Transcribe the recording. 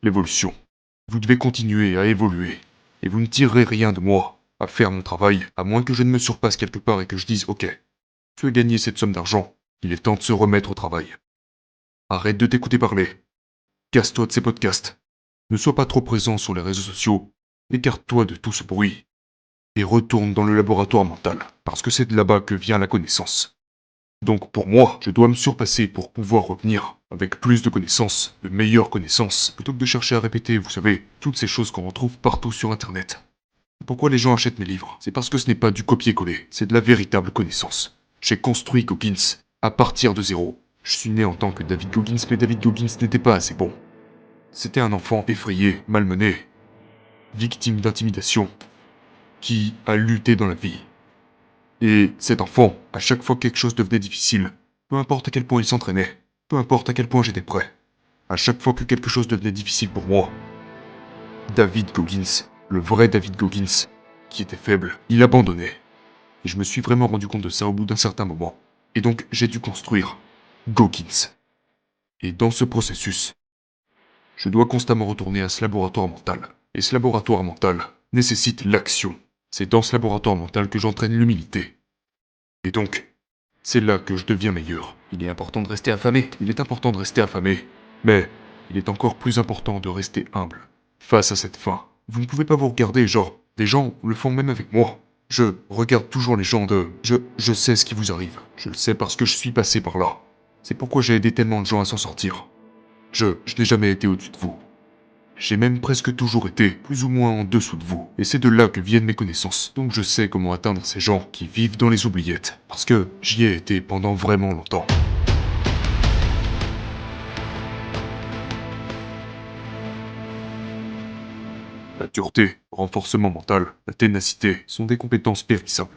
l'évolution. Vous devez continuer à évoluer. Et vous ne tirerez rien de moi à faire mon travail, à moins que je ne me surpasse quelque part et que je dise « Ok, tu as gagné cette somme d'argent, il est temps de se remettre au travail. Arrête de t'écouter parler. Casse-toi de ces podcasts. Ne sois pas trop présent sur les réseaux sociaux. Écarte-toi de tout ce bruit. Et retourne dans le laboratoire mental, parce que c'est de là-bas que vient la connaissance. Donc pour moi, je dois me surpasser pour pouvoir revenir avec plus de connaissances, de meilleures connaissances, plutôt que de chercher à répéter, vous savez, toutes ces choses qu'on retrouve partout sur Internet. Pourquoi les gens achètent mes livres? C'est parce que ce n'est pas du copier-coller, c'est de la véritable connaissance. J'ai construit Goggins à partir de zéro. Je suis né en tant que David Goggins, mais David Goggins n'était pas assez bon. C'était un enfant effrayé, malmené, victime d'intimidation, qui a lutté dans la vie. Et cet enfant, à chaque fois que quelque chose devenait difficile, peu importe à quel point il s'entraînait, peu importe à quel point j'étais prêt, à chaque fois que quelque chose devenait difficile pour moi, David Goggins, le vrai David Goggins, qui était faible, il abandonnait. Et je me suis vraiment rendu compte de ça au bout d'un certain moment. Et donc j'ai dû construire Goggins. Et dans ce processus, je dois constamment retourner à ce laboratoire mental. Et ce laboratoire mental nécessite l'action. C'est dans ce laboratoire mental que j'entraîne l'humilité. Et donc, c'est là que je deviens meilleur. Il est important de rester affamé. Il est important de rester affamé. Mais, il est encore plus important de rester humble. Face à cette faim. Vous ne pouvez pas vous regarder, genre, des gens le font même avec moi. Je regarde toujours les gens de... Je sais ce qui vous arrive. Je le sais parce que je suis passé par là. C'est pourquoi j'ai aidé tellement de gens à s'en sortir. Je n'ai jamais été au-dessus de vous. J'ai même presque toujours été plus ou moins en dessous de vous. Et c'est de là que viennent mes connaissances. Donc je sais comment atteindre ces gens qui vivent dans les oubliettes. Parce que j'y ai été pendant vraiment longtemps. La dureté, le renforcement mental, la ténacité sont des compétences périssables.